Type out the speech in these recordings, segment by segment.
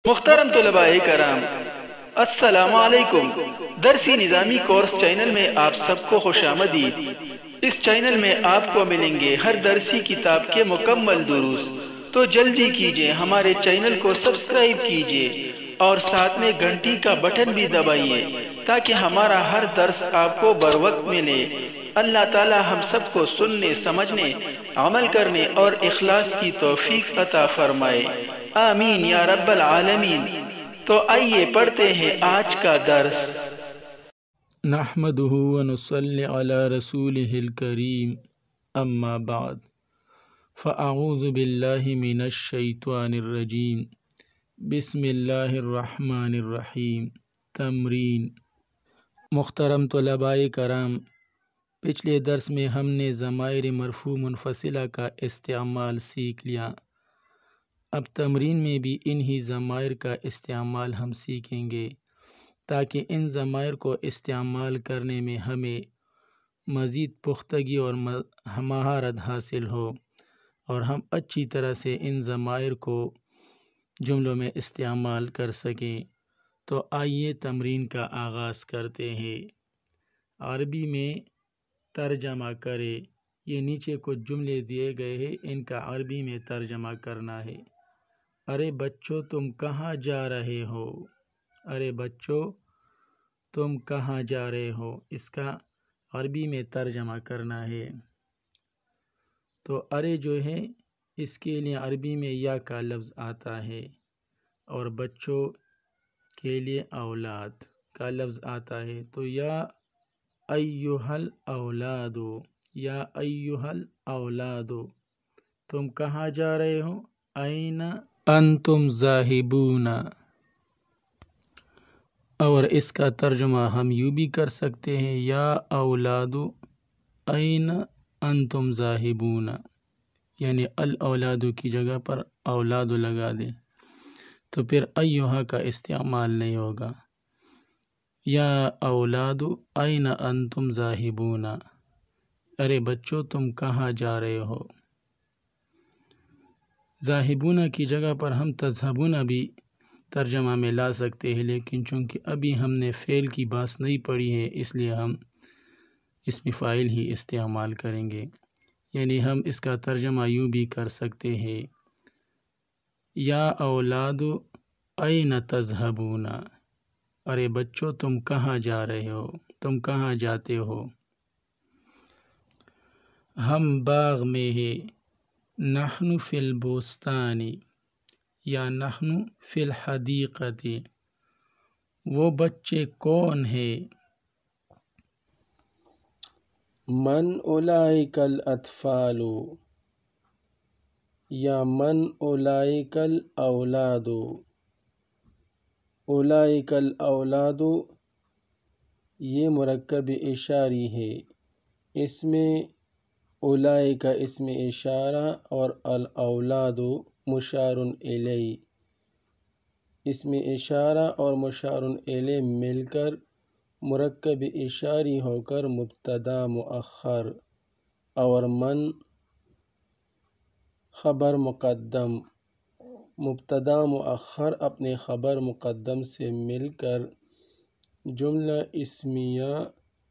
محترم طلباء کرام، السلام علیکم۔ درسی نظامی کورس چینل میں آپ سب کو خوش آمدید۔ اس چینل میں آپ کو ملیں گے ہر درسی کتاب کے مکمل دروس، تو جلدی کیجئے ہمارے چینل کو سبسکرائب کیجئے اور ساتھ میں گھنٹی کا بٹن بھی دبائیے تاکہ ہمارا ہر درس آپ کو بر وقت ملے۔ اللہ تعالی ہم سب کو سننے، سمجھنے، عمل کرنے اور اخلاص کی توفیق عطا فرمائے، آمین یا رب العالمین۔ تو آئیے پڑھتے ہیں آج کا درس۔ نحمدہ ونصلی علی رسولہ الکریم، اما بعد فاعوذ باللہ من الشیطان الرجیم، بسم اللہ الرحمن الرحیم۔ تمرین۔ محترم طلباء کرام، پچھلے درس میں ہم نے ضمائر مرفوع منفصلہ کا استعمال سیکھ لیا۔ اب تمرین میں بھی انہی ضمائر کا استعمال ہم سیکھیں گے تاکہ ان ضمائر کو استعمال کرنے میں ہمیں مزید پختگی اور مہارت حاصل ہو اور ہم اچھی طرح سے ان ضمائر کو جملوں میں استعمال کر سکیں۔ تو آئیے تمرین کا آغاز کرتے ہیں۔ عربی میں ترجمہ کرے۔ یہ نیچے کچھ جملے دیے گئے ہیں، ان کا عربی میں ترجمہ کرنا ہے۔ ارے بچوں تم کہاں جا رہے ہو؟ ارے بچوں تم کہاں جا رہے ہو، اس کا عربی میں ترجمہ کرنا ہے۔ تو ارے جو ہے اس کے لیے عربی میں یا کا لفظ آتا ہے اور بچوں کے لیے اولاد کا لفظ آتا ہے۔ تو یا ایھا الاولاد، یا ایھا الاولاد، تم کہاں جا رہے ہو؟ این انتم ذاہبون۔ اور اس کا ترجمہ ہم یوں بھی کر سکتے ہیں، یا اولاد این انتم ذاہبون، یعنی الاولاد کی جگہ پر اولاد لگا دیں تو پھر ایھا کا استعمال نہیں ہوگا۔ یا اولاد این انتم ذاہبون، ارے بچوں تم کہاں جا رہے ہو۔ ذاہبون کی جگہ پر ہم تذہبون بھی ترجمہ میں لا سکتے ہیں، لیکن چونکہ ابھی ہم نے فعل کی بات نہیں پڑھی ہے اس لیے ہم اسم فاعل ہی استعمال کریں گے، یعنی ہم اس کا ترجمہ یوں بھی کر سکتے ہیں، یا اولاد این تذہبون، ارے بچوں تم کہاں جا رہے ہو، تم کہاں جاتے ہو۔ ہم باغ میں ہیں، نحن فی البستان، یا نحن فی الحدیقۃ، وہ بچے کون ہیں؟ من اولئک الاطفال، یا من اولئک الاولاد۔ اولئک الاولاد یہ مرکب اشاری ہے، اس میں اولئک اسم اشارہ اور الاولاد مشار الیہ، اسم اشارہ اور مشار الیہ مل کر مرکب اشاری ہو کر مبتدا مؤخر اور من خبر مقدم، مبتدا مؤخر اپنے خبر مقدم سے مل کر جملہ اسمیہ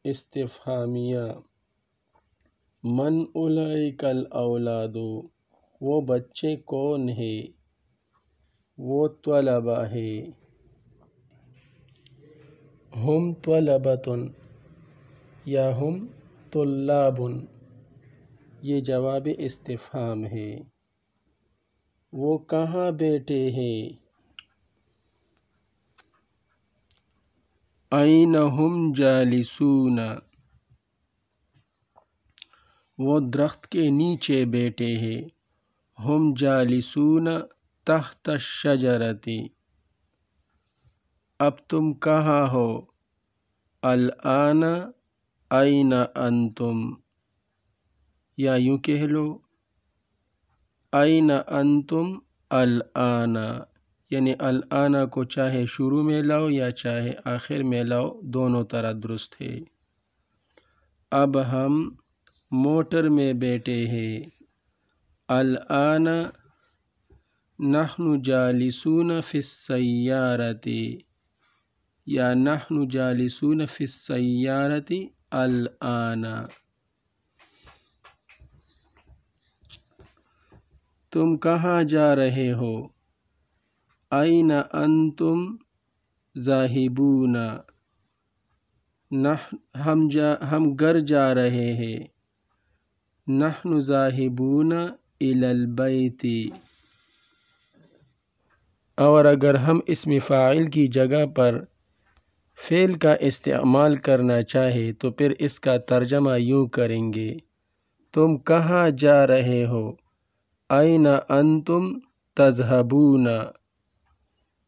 استفہامیہ، من اولئک الاولاد، وہ بچے کون ہیں، وہ طلبہ ہے۔ ہم طلبۃ، یا ہم طلاب، یہ جواب استفہام ہے۔ وہ کہاں بیٹھے ہیں؟ این ہم جالسون، وہ درخت کے نیچے بیٹھے ہیں۔ ہم جالسون تحت الشجرۃ، اب تم کہاں ہو؟ الآن این انتم، یا یوں کہہ لو این انتم الآن، یعنی الآن کو چاہے شروع میں لاؤ یا چاہے آخر میں لاؤ، دونوں طرح درست ہے۔ اب ہم موٹر میں بیٹھے ہیں۔ الآن نحن جالسون فی السیارۃ یا نحن جالسون فی السیارۃ الآن. تم کہاں جا رہے ہو؟ این انتم ذاہبون. ہم گھر جا رہے ہیں. نحن ذاہبون الی البیت. اور اگر ہم اسم فاعل کی جگہ پر فعل کا استعمال کرنا چاہے تو پھر اس کا ترجمہ یوں کریں گے، تم کہاں جا رہے ہو؟ این انتم تذهبون.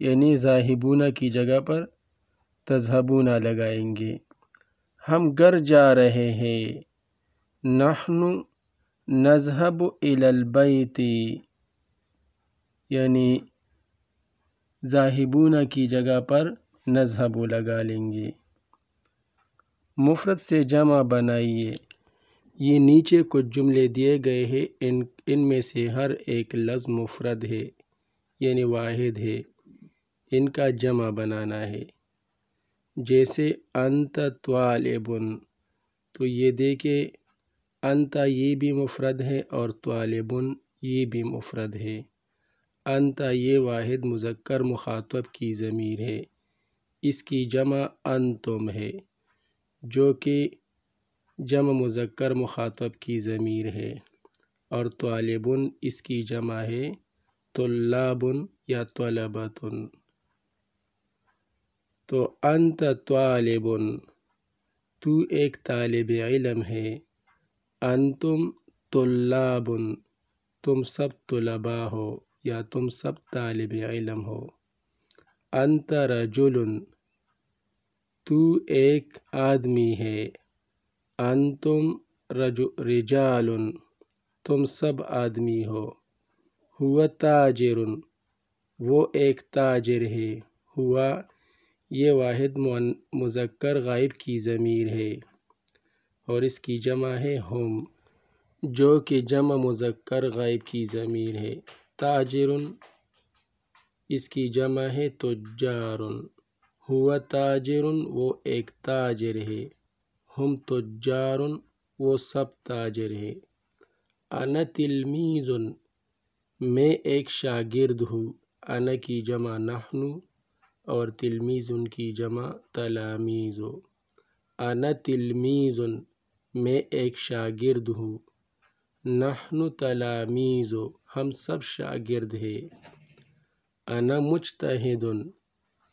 یعنی ذاہبون کی جگہ پر تذهبون لگائیں گے. ہم گھر جا رہے ہیں. نحن نذهب الی البیت. یعنی ذاہبون کی جگہ پر نذهب لگا لیں گے. مفرد سے جمع بنائیے. یہ نیچے کچھ جملے دیے گئے ہیں، ان میں سے ہر ایک لفظ مفرد ہے یعنی واحد ہے. ان کا جمع بنانا ہے. جیسے انت طالب، تو یہ دیکھیں انت یہ بھی مفرد ہے اور طالب یہ بھی مفرد ہے. انت یہ واحد مذکر مخاطب کی ضمیر ہے، اس کی جمع انتم ہے جو کہ جمع مذکر مخاطب کی ضمیر ہے، اور طالب اس کی جمع ہے طلاب یا طلبۃ. تو انت طالب، تو ایک طالب علم ہے. انتم طلاب، تم سب طلباء ہو یا تم سب طالب علم ہو. انت رجل، تو ایک آدمی ہے. انتم رجال، تم سب آدمی ہو. ہوا تاجر، وہ ایک تاجر ہے. ہوا یہ واحد مذکر غائب کی ضمیر ہے اور اس کی جمع ہے ہم، جو کہ جمع مذکر غائب کی ضمیر ہے. تاجر اس کی جمع ہے تجار. ہوا تاجر، وہ ایک تاجر ہے. ہم تجار، وہ سب تاجر ہے. انا تلمیذ، میں ایک شاگرد ہوں. انا کی جمع نحن اور تلمیذ کی جمع تلامیذ. انا تلمیذ، میں ایک شاگرد ہوں. نحن تلامیذ، ہم سب شاگرد ہیں. انا مجتہد،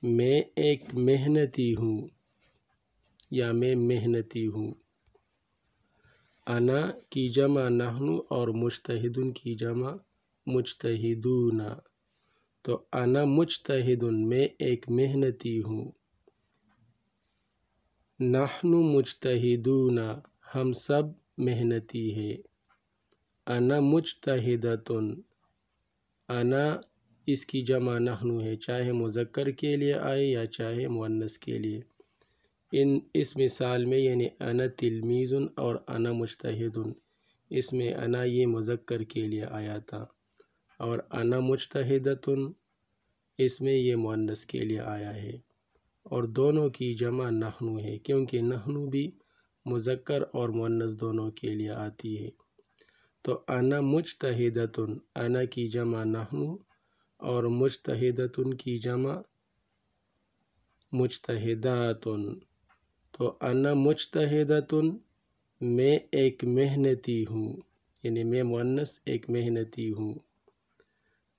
میں ایک محنتی ہوں یا میں محنتی ہوں. انا کی جمع نحن اور مجتہد کی جمع مجتہدون. تو انا مجتہد، میں ایک محنتی ہوں. نحن مجتہدون، ہم سب محنتی ہیں. انا مجتہدۃ، انا اس کی جمع نحن ہے، چاہے مذکر کے لیے آئے یا چاہے مؤنث کے لیے. اس مثال میں یعنی انا تلمیذ اور انا مجتہد، اس میں انا یہ مذکر کے لیے آیا تھا اور انا مجتہدۃ اس میں یہ مؤنث کے لیے آیا ہے، اور دونوں کی جمع نحن ہے کیونکہ نحن بھی مذکر اور مؤنث دونوں کے لیے آتی ہے. تو انا مجتہدۃ، انا کی جمع نحن اور مجتہدۃ کی جمع مجتہدات. تو انا مجتہدۃ، میں ایک محنتی ہوں یعنی میں مؤنث ایک محنتی ہوں.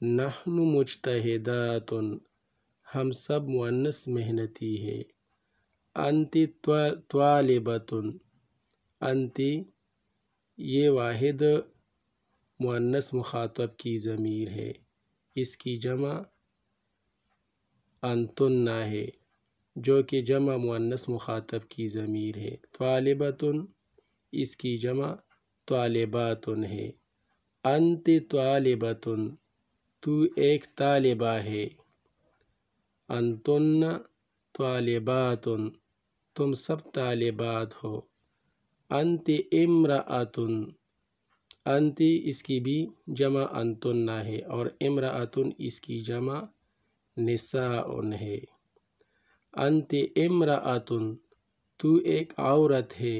نحن مجتہدات، ہم سب مؤنث محنتی ہے. انت طالبۃ، انت یہ واحد مؤنث مخاطب کی ضمیر ہے، اس کی جمع انتن ہے جو کہ جمع مؤنث مخاطب کی ضمیر ہے. طالبۃ اس کی جمع طالبات ہے. انت طالبۃ، تو ایک طالبہ ہے. انتن طالبات، تم سب طالبات ہو. انت امرأۃ، انتی اس کی بھی جمع انتن ہے، اور امرأتن اس کی جمع نساء ہے۔ انت امرأتن تو ایک عورت ہے،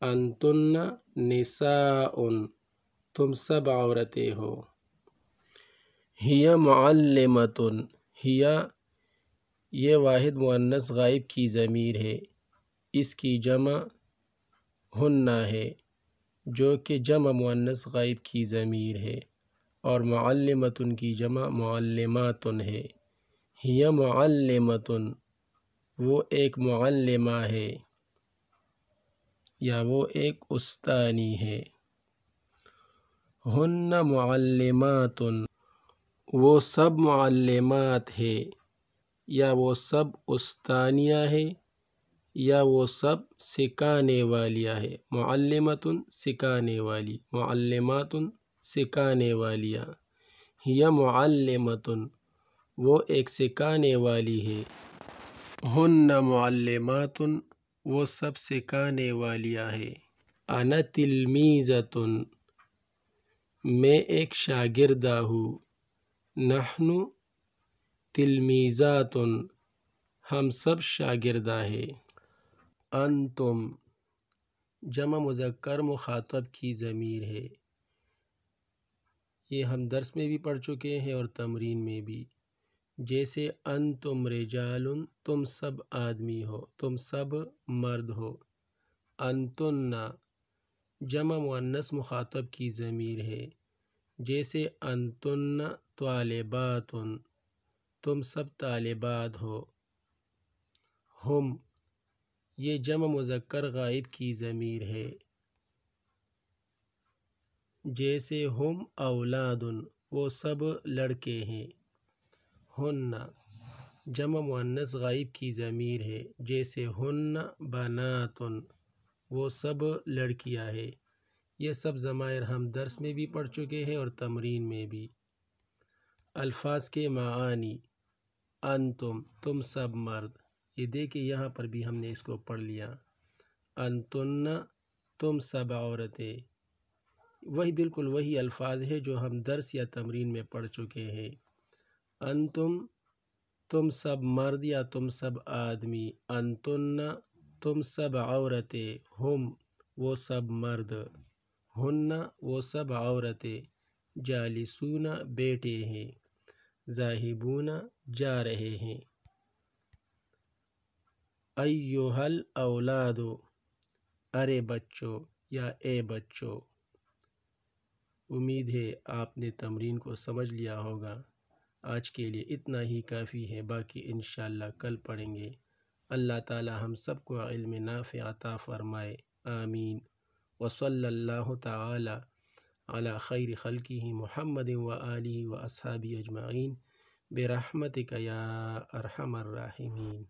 انتن نساء تم سب عورتیں ہو۔ ہی معلمۃ، ہی یہ واحد مؤنث غائب کی ضمیر ہے، اس کی جمع ہن ہے جو کہ جمع مؤنث غائب کی ضمیر ہے، اور معلمۃ کی جمع معلمات ہے۔ ہی معلمۃ وہ ایک معلمہ ہے یا وہ ایک استانی ہے۔ ہن معلمات وہ سب معلمات ہے، یا وہ سب استانیہ ہے، یا وہ سب سکھانے والیاں ہے۔ معلمات سکھانے والی، معلمات سکھانے والیاں۔ ہی معلمات وہ ایک سکھانے والی ہے۔ ہن معلمات وہ سب سکھانے والیاں ہے۔ انا تلمیذۃ میں ایک شاگردہ ہوں۔ نحن تلمیذات ہم سب شاگردہ ہیں۔ انتم جمع مذکر مخاطب کی ضمیر ہے، یہ ہم درس میں بھی پڑھ چکے ہیں اور تمرین میں بھی۔ جیسے انتم رجال تم سب آدمی ہو، تم سب مرد ہو۔ انتن جمع مؤنث مخاطب کی ضمیر ہے، جیسے انتن طالبات تم سب طالبات ہو۔ ہم یہ جمع مذکر غائب کی ضمیر ہے، جیسے ہم اولاد وہ سب لڑکے ہیں۔ ہن جمع مؤنث غائب کی ضمیر ہے، جیسے ہن بنات وہ سب لڑکیاں ہیں۔ یہ سب ضمائر ہم درس میں بھی پڑھ چکے ہیں اور تمرین میں بھی۔ الفاظ کے معانی، انتم تم سب مرد، یہ دیکھیں یہاں پر بھی ہم نے اس کو پڑھ لیا۔ انتن تم سب عورتیں، وہی بالکل وہی الفاظ ہے جو ہم درس یا تمرین میں پڑھ چکے ہیں۔ انتم تم سب مرد یا تم سب آدمی، انتن تم سب عورتیں، ہم وہ سب مرد، ہن وہ سب عورتیں، جالسون بیٹھے ہیں، ذاہبون جا رہے ہیں۔ ایھا الاولاد ارے بچوں یا اے بچوں۔ امید ہے آپ نے تمرین کو سمجھ لیا ہوگا۔ آج کے لیے اتنا ہی کافی ہے، باقی انشاءاللہ کل پڑھیں گے۔ اللہ تعالی ہم سب کو علم نافع عطا فرمائے، آمین۔ وصلی اللہ تعالی علی خیر خلقہ محمد وآلہ واصحابہ اجمعین برحمتک یا ارحم الراحمین۔